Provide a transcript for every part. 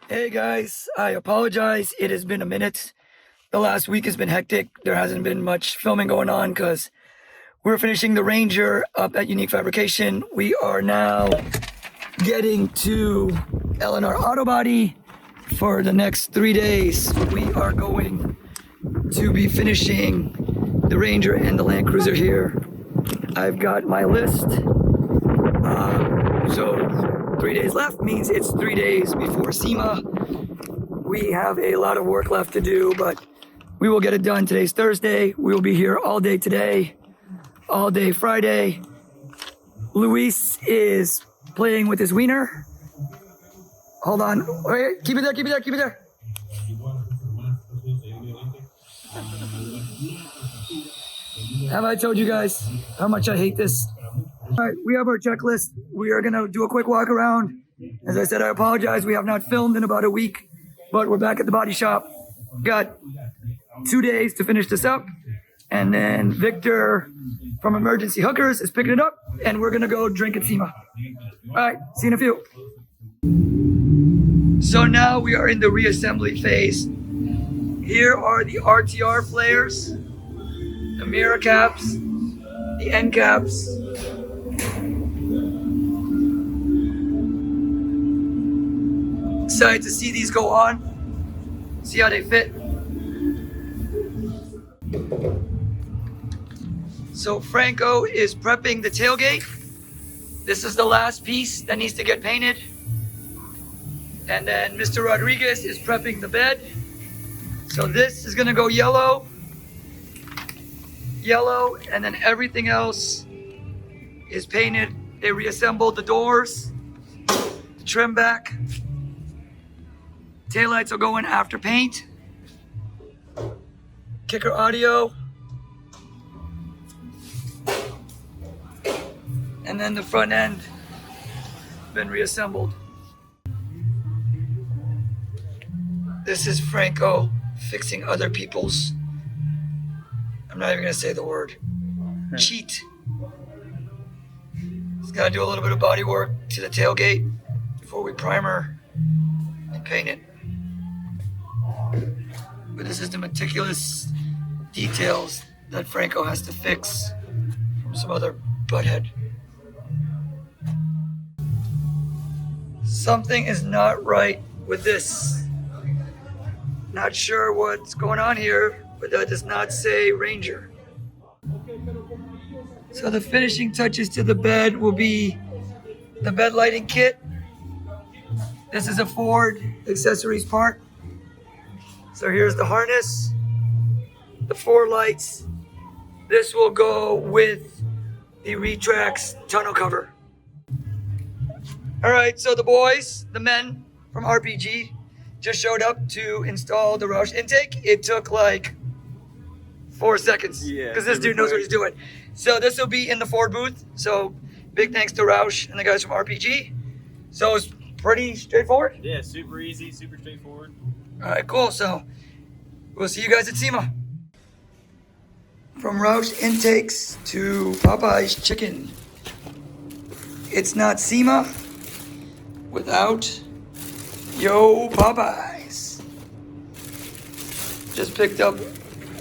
Hey guys, I apologize. It has been a minute. The last week has been hectic. There hasn't been much filming going on because we're finishing the Ranger up at Unique Fabrication. We are now getting to L&R Autobody for the next 3 days. We are going to be finishing the Ranger and the Land Cruiser here. I've got my list. So 3 days left means it's 3 days before SEMA. We have a lot of work left to do, but we will get it done. Today's Thursday. We will be here all day today, all day Friday. Luis is playing with his wiener. Hold on. Wait, keep it there, keep it there, keep it there. Have I told you guys how much I hate this? All right, we have our checklist. We are gonna do a quick walk around. As I said, I apologize. We have not filmed in about a week, but we're back at the body shop. Got 2 days to finish this up. And then Victor from Emergency Hookers is picking it up, and we're gonna go drink at SEMA. All right, see you in a few. So now we are in the reassembly phase. Here are the RTR flares, the mirror caps, the end caps. Excited to see these go on, see how they fit. So Franco is prepping the tailgate. This is the last piece that needs to get painted. And then Mr. Rodriguez is prepping the bed. So this is gonna go yellow, and then everything else is painted. They reassembled the doors, the trim back. Taillights will go in after paint. Kicker audio. And then the front end been reassembled. This is Franco fixing other people's, I'm not even gonna say the word, cheat. He's gotta do a little bit of body work to the tailgate before we primer and paint it. But this is the meticulous details that Franco has to fix from some other butthead. Something is not right with this. Not sure what's going on here, but that does not say Ranger. So the finishing touches to the bed will be the bed lighting kit. This is a Ford accessories part. So here's the harness, the 4 lights. This will go with the Retrax tonneau cover. All right, so the boys, the men from RPG, just showed up to install the Roush intake. It took like 4 seconds because this dude knows what he's doing. So this will be in the Ford booth. So big thanks to Roush and the guys from RPG. So it's pretty straightforward. Yeah, super easy, super straightforward. All right, cool. So we'll see you guys at SEMA. From Roush intakes to Popeye's chicken. It's not SEMA without Yo Popeyes. Just picked up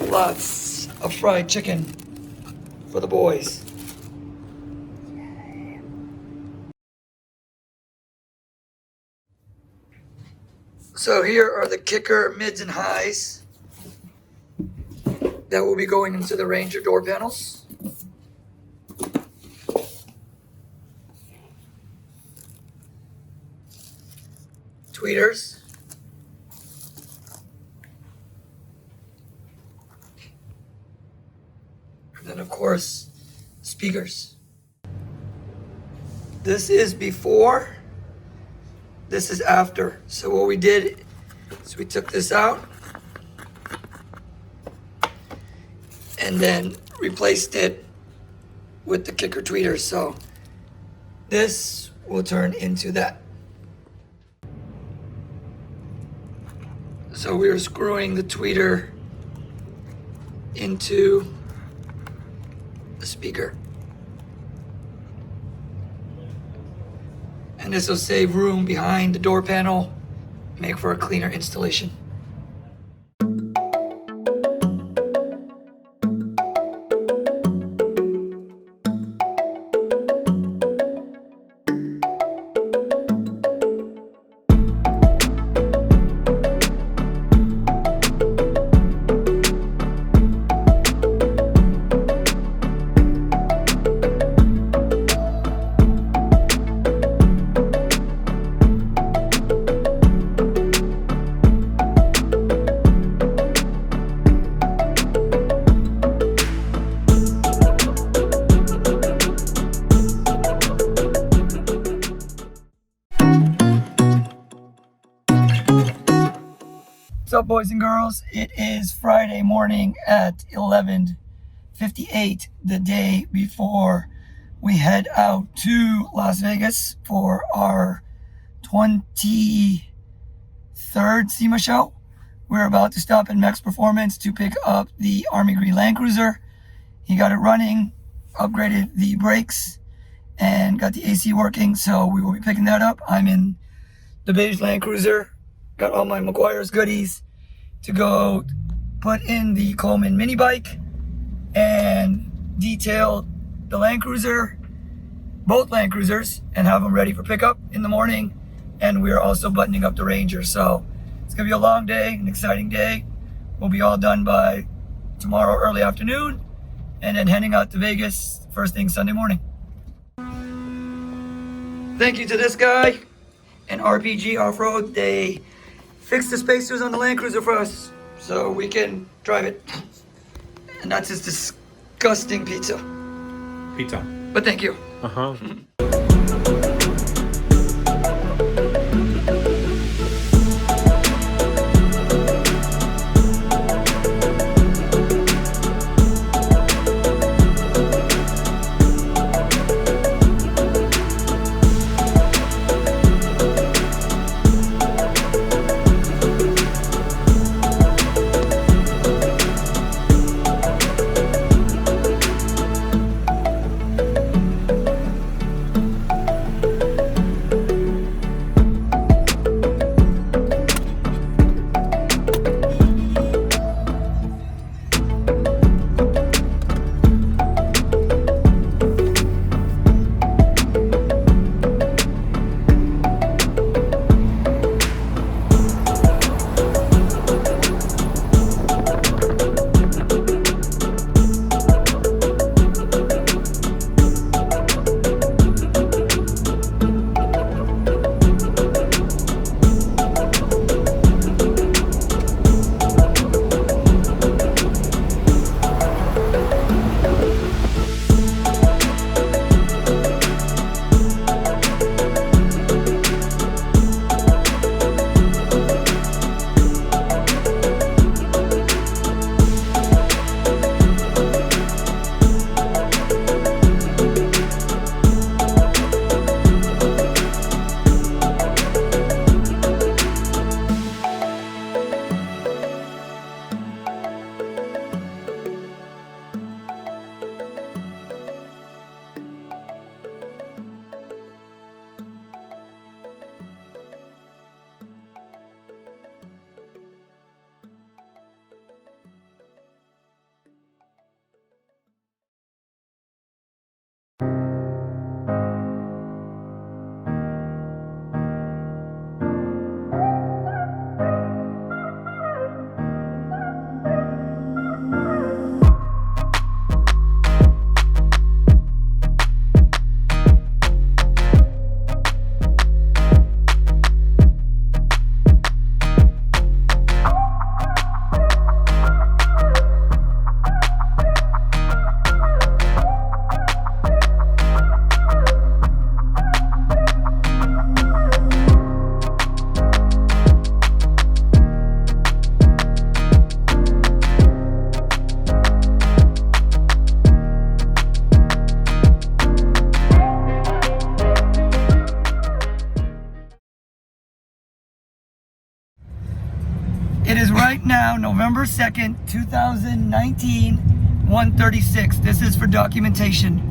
lots of fried chicken for the boys. So here are the kicker mids and highs that will be going into the Ranger door panels. Tweeters. And then of course, speakers. This is before. This is after. So what we did is we took this out and then replaced it with the kicker tweeters. So this will turn into that. So we are screwing the tweeter into the speaker. And this will save room behind the door panel make for a cleaner installation. What's up, boys and girls? It is Friday morning at 11:58, the day before we head out to Las Vegas for our 23rd SEMA show. We're about to stop at Mex Performance to pick up the Army Green Land Cruiser. He got it running, upgraded the brakes, and got the AC working, so we will be picking that up. I'm in the beige Land Cruiser. Got all my Meguiars goodies to go put in the Coleman mini bike and detail the Land Cruiser, both Land Cruisers, and have them ready for pickup in the morning. And we're also buttoning up the Ranger. So it's gonna be a long day, an exciting day. We'll be all done by tomorrow early afternoon, and then heading out to Vegas first thing Sunday morning. Thank you to this guy and RPG Off-Road. They fixed the spacers on the Land Cruiser for us so we can drive it. And that's his disgusting pizza. Pizza. But thank you. Uh-huh. It is right now, November 2nd, 2019, 1:36. This is for documentation.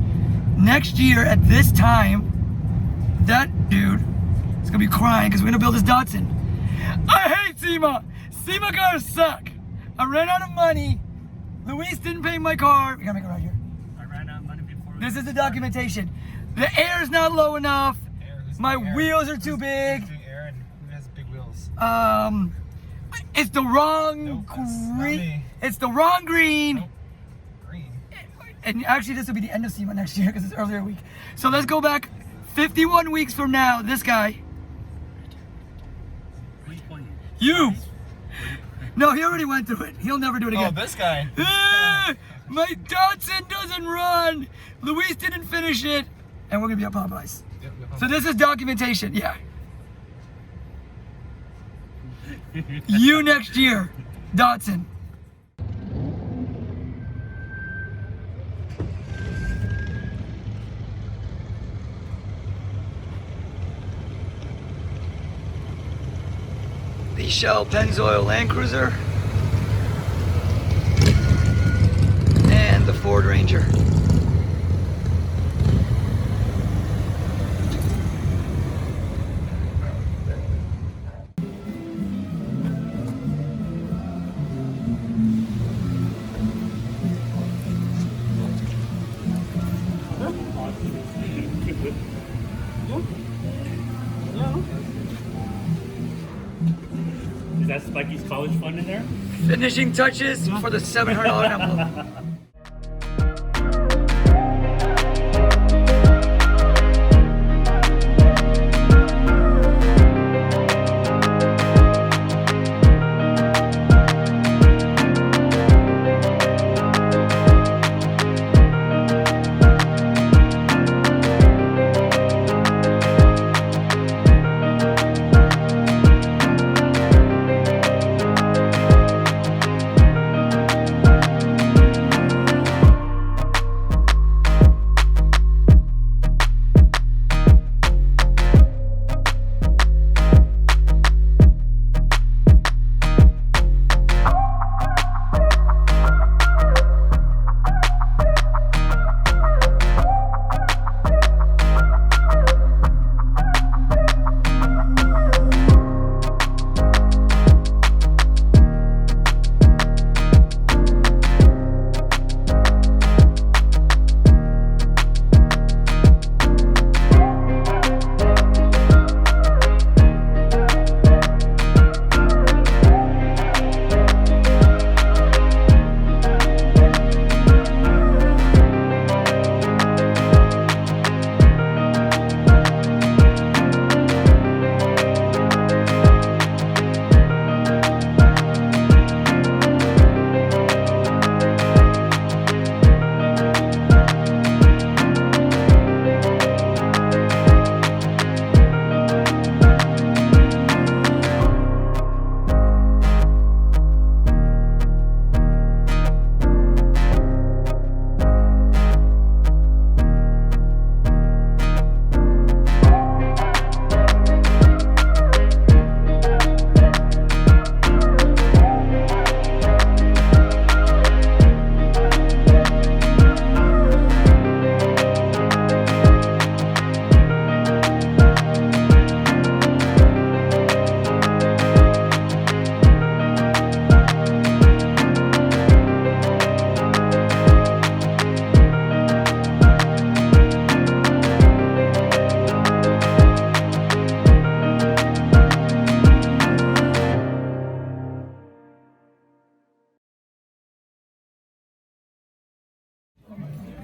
Next year at this time, that dude is gonna be crying because we're gonna build his Datsun. I hate SEMA. SEMA cars suck. I ran out of money. Luis didn't pay my car. We gotta make it right here. I ran out of money before. This is the documentation. The air's not low enough. My wheels are too big. Air and who has big wheels? It's the wrong Nope, that's not green. me. It's the wrong green. Nope. Green. And actually, this will be the end of SEMA next year because it's earlier week. So let's go back 51 weeks from now. This guy. What are you pointing? You. No, he already went through it. He'll never do it Oh, again. this guy. My Datsun doesn't run. Luis didn't finish it. And we're going to be at Popeyes. So this is documentation. Yeah. You next year. Datsun. The Shell Pennzoil Land Cruiser and the Ford Ranger. Is that Spiky's college fund in there? Finishing touches for the $700 envelope.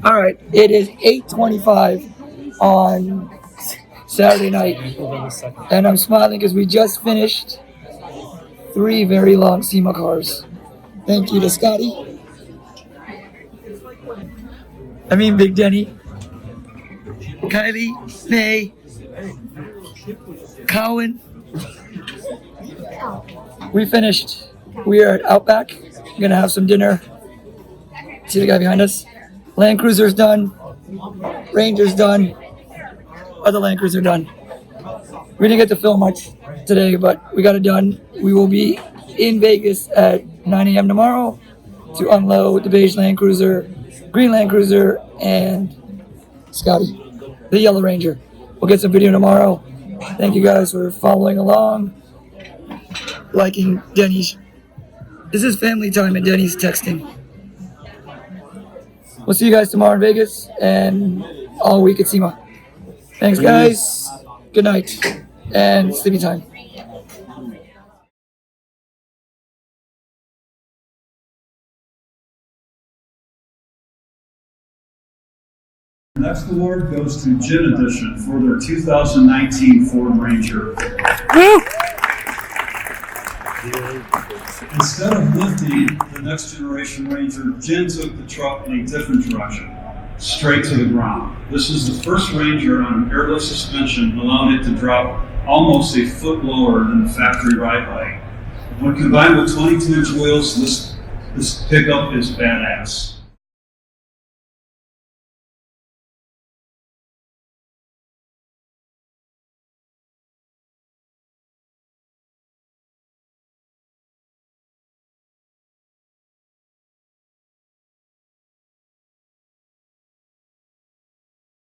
All right, it is 8:25 on Saturday night, and I'm smiling because we just finished 3 very long SEMA cars. Thank you to Scotty. Big Denny, Kylie, May, Cowan. We finished. We are at Outback. We're gonna have some dinner. See the guy behind us? Land Cruiser's done. Ranger's done. Other Land Cruiser done. We didn't get to film much today, but we got it done. We will be in Vegas at 9 a.m. tomorrow to unload the beige Land Cruiser, green Land Cruiser, and Scotty, the yellow Ranger. We'll get some video tomorrow. Thank you guys for following along. liking Denny's. This is family time and Denny's texting. We'll see you guys tomorrow in Vegas and all week at SEMA. Thanks, guys. Good night and sleepy time. Next award goes to Tjin Edition for their 2019 Ford Ranger. Instead of lifting the next generation Ranger, Tjin took the truck in a different direction, straight to the ground. This is the first Ranger on an airless suspension, allowing it to drop almost a foot lower than the factory ride height. When combined with 22-inch wheels, this pickup is badass.